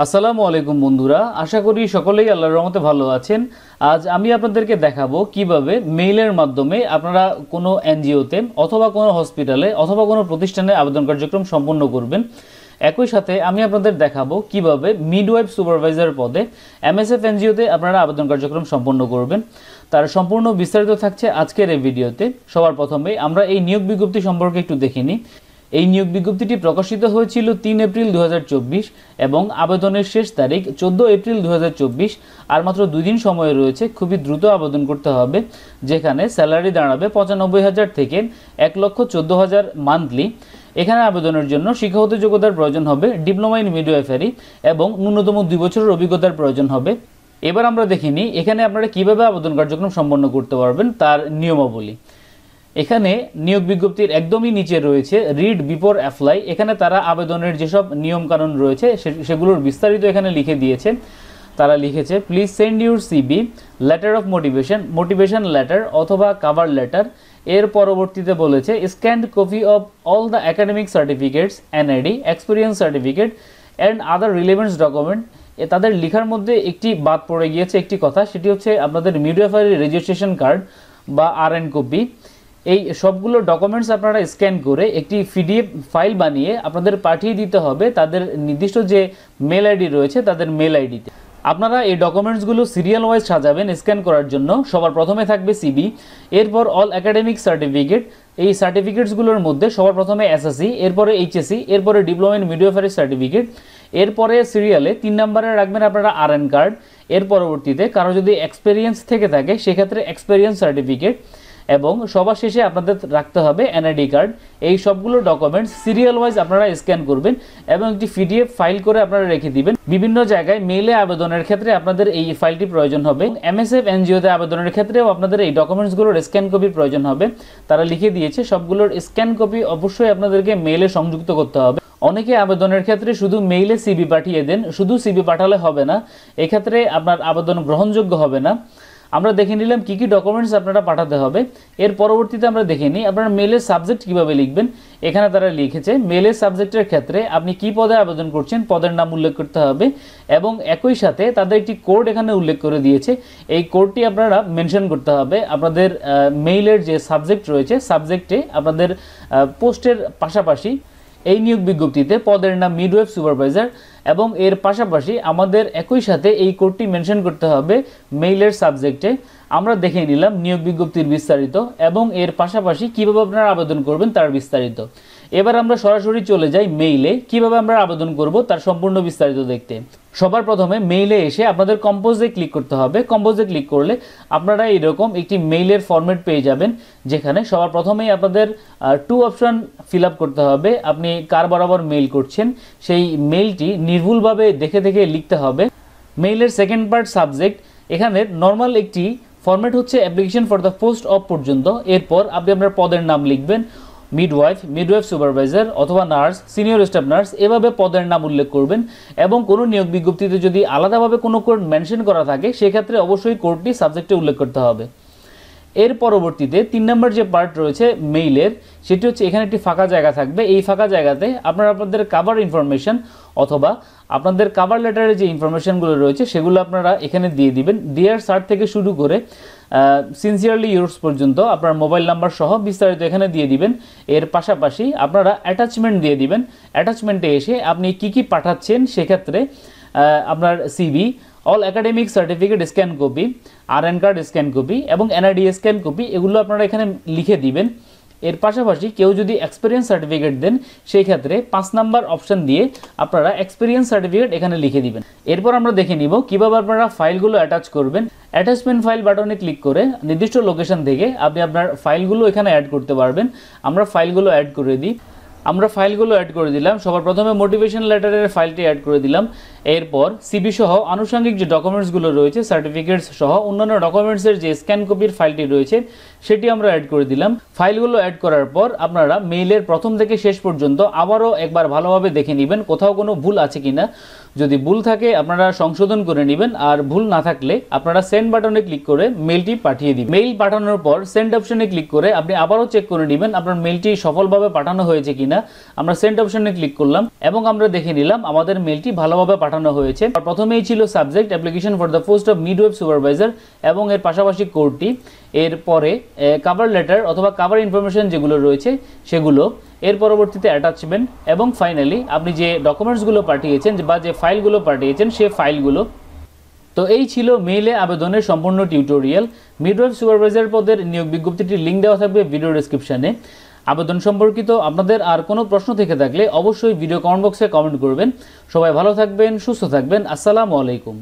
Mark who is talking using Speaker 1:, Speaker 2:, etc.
Speaker 1: আসসালামু আলাইকুম বন্ধুরা, আশা করি সকলেই আল্লাহর রহমতে ভালো আছেন। আজ আমি আপনাদেরকে দেখাবো কিভাবে মেইলের মাধ্যমে আপনারা কোনো এনজিওতে অথবা কোনো হসপিটালে অথবা কোনো প্রতিষ্ঠানে আবেদন কার্যক্রম সম্পন্ন করবেন। একই সাথে আমি আপনাদের দেখাবো কিভাবে মিডওয়াইফ সুপারভাইজার পদে MSF NGO-তে আপনারা আবেদন কার্যক্রম সম্পন্ন করবেন। তার সম্পূর্ণ বিস্তারিত থাকছে আজকের এই ভিডিওতে। সবার প্রথমে আমরা এই নিয়োগ বিজ্ঞপ্তি সম্পর্কে একটু দেখে নিই। এই নিয়োগ বিজ্ঞপ্তিটি প্রকাশিত হয়েছিল 3 এপ্রিল 2024 এবং আবেদনের শেষ তারিখ 14 এপ্রিল 2024। আর মাত্র 2 দিন সময় রয়েছে, খুবই দ্রুত আবেদন করতে হবে। যেখানে স্যালারি দাঁড়াবে 95,000 থেকে 1,14,000 মান্থলি। এখানে আবেদনের জন্য শিক্ষাগত যোগ্যতার প্রয়োজন হবে, ডিপ্লোমা ইন মিডওয়াইফারি এবং ন্যূনতম 2 বছরের অভিজ্ঞতার প্রয়োজন হবে। এবার আমরা দেখে নিই এখানে আপনারা কিভাবে আবেদন কার্যক্রম সম্পন্ন করতে পারবেন তার নিয়মাবলী। এখানে নিয়োগ বিজ্ঞপ্তির একদমই নিচে রয়েছে রিড বিফোর অ্যাপ্লাই। এখানে তারা আবেদনের যেসব নিয়মকানুন রয়েছে সেগুলোর বিস্তারিত এখানে লিখে দিয়েছে। তারা লিখেছে, please send your CB, letter of motivation letter অথবা কাভার লেটার। এর পরবর্তীতে বলেছে scanned copy of all the academic certificates, NID, experience certificate and other relevance document. তাদের লেখার মধ্যে একটি বাদ পড়ে গিয়েছে একটি কথা, সেটি হচ্ছে আপনাদের মিডওয়াইফারি রেজিস্ট্রেশন কার্ড বা RN কপি। এই সবগুলো ডকুমেন্টস আপনারা স্ক্যান করে একটি PDF ফাইল বানিয়ে আপনাদের পাঠিয়ে দিতে হবে তাদের নির্দিষ্ট যে মেল আইডি রয়েছে তাদের মেল আইডিতে। আপনারা এই ডকুমেন্টসগুলো সিরিয়াল ওয়াইজ সাজাবেন স্ক্যান করার জন্য। সবার প্রথমে থাকবে সিবি, এরপর অল একাডেমিক সার্টিফিকেট। এই সার্টিফিকেটসগুলোর মধ্যে সবার প্রথমে SSC, এরপরে HSC, এরপরে ডিপ্লোমা ইন মিডওয়াইফারি সার্টিফিকেট। এরপরে সিরিয়ালে 3 নম্বরে রাখবেন আপনারা RN কার্ড। এর পরবর্তীতে কারো যদি এক্সপিরিয়েন্স থেকে থাকে সেক্ষেত্রে এক্সপিরিয়েন্স সার্টিফিকেট এবং সবার শেষে আপনাদের রাখতে হবে NID কার্ড। এই সবগুলো ডকুমেন্টস সিরিয়াল ওয়াইজ আপনারা স্ক্যান করবেন এবং একটি PDF ফাইল করে আপনারা রেখে দিবেন। বিভিন্ন জায়গায় মেইলে আবেদনের ক্ষেত্রে আপনাদের এই ফাইলটি প্রয়োজন হবে। MSF NGO-তে আবেদনের ক্ষেত্রেও আপনাদের এই ডকুমেন্টসগুলোর স্ক্যান কপি প্রয়োজন হবে। তারা লিখে দিয়েছে সবগুলোর স্ক্যান কপি অবশ্যই আপনাদেরকে মেইলে সংযুক্ত করতে হবে। অনেকে আবেদনের ক্ষেত্রে শুধু মেইলে CV পাঠিয়ে দেন, শুধু CV পাঠালে হবে না, এক্ষেত্রে আপনার আবেদন গ্রহণযোগ্য হবে না। আমরা দেখে নিলাম কি কি ডকুমেন্টস আপনারা পাঠাতে হবে। এর পরবর্তীতে আমরা দেখে নিই আপনারা মেলের সাবজেক্ট কিভাবে লিখবেন। এখানে তারা লিখেছে মেলের সাবজেক্টের ক্ষেত্রে আপনি কি পদে আবেদন করছেন পদের নাম উল্লেখ করতে হবে এবং একই সাথে তাদের একটি কোড এখানে উল্লেখ করে দিয়েছে। এই কোডটি আপনারা মেনশন করতে হবে আপনাদের মেইলের যে সাবজেক্ট রয়েছে সাবজেক্টে আপনাদের পোস্টের পাশাপাশি। এই নিয়োগ বিজ্ঞপ্তিতে পদের নাম মিডওয়াইফ সুপারভাইজার এবং এর পাশাপাশি আমাদের একই সাথে এই কোডটি মেনশন করতে হবে মেইলের সাবজেক্টে। আমরা দেখে নিলাম নিয়োগ বিজ্ঞপ্তির বিস্তারিত এবং এর পাশাপাশি কিভাবে আপনারা আবেদন করবেন তার বিস্তারিত। এবার আমরা সরাসরি চলে যাই মেইলে কিভাবে আমরা আবেদন করব তার সম্পূর্ণ বিস্তারিত দেখতে। সবার প্রথমে মেইলে এসে আপনাদের কম্পোজে ক্লিক করতে হবে। কম্পোজে ক্লিক করলে আপনারা এইরকম একটি মেইলের ফরম্যাট পেয়ে যাবেন, যেখানে সবার প্রথমেই আপনাদের 2 অপশন ফিল আপ করতে হবে। আপনি কার বরাবর মেইল করছেন সেই মেইলটি নির্ভুলভাবে দেখে দেখে লিখতে হবে। মেইলের সেকেন্ড পার্ট সাবজেক্ট, এখানে নর্মাল একটি ফরম্যাট হচ্ছে application for the post of পর্যন্ত। এরপর আপনি আপনার পদের নাম লিখবেন, মিডওয়াইফ সুপারভাইজার অথবা নার্স, সিনিয়র স্টাফ নার্স, এভাবে পদের নাম উল্লেখ করবেন এবং কোনো নিয়োগ বিজ্ঞপ্তিতে যদি আলাদাভাবে কোনো কোড মেনশন করা থাকে সেক্ষেত্রে অবশ্যই কোডটি সাবজেক্টে উল্লেখ করতে হবে। এর পরবর্তীতে 3 নম্বর যে পার্ট রয়েছে মেইলের সেটি হচ্ছে এখানে একটি ফাঁকা জায়গা থাকবে। এই ফাঁকা জায়গাতে আপনারা আপনাদের কাভার ইনফরমেশন অথবা আপনাদের কাভার লেটারে যে ইনফরমেশনগুলো রয়েছে সেগুলো আপনারা এখানে দিয়ে দিবেন। ডিয়ার স্যার থেকে শুরু করে সিনসিয়ারলি ইউরস পর্যন্ত আপনার মোবাইল নাম্বার সহ বিস্তারিত এখানে দিয়ে দিবেন। এর পাশাপাশি আপনারা অ্যাটাচমেন্ট দিয়ে দিবেন। অ্যাটাচমেন্টে এসে আপনি কি কি পাঠাচ্ছেন সেক্ষেত্রে আপনার CV, all academic certificate scan copy, RN card scan copy এবং NID স্ক্যান কপি, এগুলো আপনারা এখানে লিখে দিবেন। এর পাশাপাশি কেউ যদি এক্সপিরিয়েন্স সার্টিফিকেট দেন সেই ক্ষেত্রে 5 নাম্বার অপশন দিয়ে আপনারা এক্সপিরিয়েন্স সার্টিফিকেট এখানে লিখে দিবেন। এরপর আমরা দেখে নিব কিভাবে আপনারা ফাইলগুলো অ্যাটাচ করবেন। অ্যাটাচমেন্ট ফাইল বাটনে ক্লিক করে নির্দিষ্ট লোকেশন থেকে আপনি আপনার ফাইলগুলো এখানে অ্যাড করতে পারবেন। আমরা ফাইলগুলো অ্যাড করে দিলাম। সবার প্রথমে মোটিভেশন লেটারের ফাইলটি অ্যাড করে দিলাম। এরপর CV সহ আনুষঙ্গিক যে ডকুমেন্টসগুলো রয়েছে সার্টিফিকেটস সহ অন্যান্য ডকুমেন্টসের যে স্ক্যান কপির ফাইলটি রয়েছে সেটি আমরা অ্যাড করে দিলাম। ফাইলগুলো অ্যাড করার পর আপনারা মেইলের প্রথম থেকে শেষ পর্যন্ত আবারও একবার ভালোভাবে দেখে নেবেন কোথাও কোনো ভুল আছে কিনা। যদি ভুল থাকে আপনারা সংশোধন করে নেবেন, আর ভুল না থাকলে আপনারা সেন্ড বাটনে ক্লিক করে মেইলটি পাঠিয়ে দিবেন। মেইল পাঠানোর পর সেন্ড অপশনে ক্লিক করে আপনি আবারও চেক করে নেবেন আপনার মেইলটি সফলভাবে পাঠানো হয়েছে কিনা। আমরা সেন্ড অপশনে ক্লিক করলাম এবং আমরা দেখে নিলাম আমাদের মেইলটি ভালোভাবে পাঠানো হয়েছে। আর প্রথমেই ছিল subject application for the post of midwife supervisor এবং এর পাশাপাশি কোডটি, এরপরে কভার লেটার অথবা কভার ইনফরমেশন যেগুলো রয়েছে সেগুলো, এর পরবর্তীতে অ্যাটাচমেন্ট এবং ফাইনালি আপনি যে ডকুমেন্টসগুলো পাঠিয়েছেন বা যে ফাইলগুলো পাঠিয়েছেন সে ফাইলগুলো। তো এই ছিল মেইলে আবেদনের সম্পূর্ণ টিউটোরিয়াল। মিডওয়াইফ সুপারভাইজার পদের নিয়োগ বিজ্ঞপ্তিটির লিঙ্ক দেওয়া থাকবে ভিডিও ডেসক্রিপশনে। আবেদন সম্পর্কিত আপনাদের আর কোনো প্রশ্ন থেকে থাকলে অবশ্যই ভিডিও কমেন্ট বক্সে কমেন্ট করবেন। সবাই ভালো থাকবেন, সুস্থ থাকবেন। আসসালামু আলাইকুম।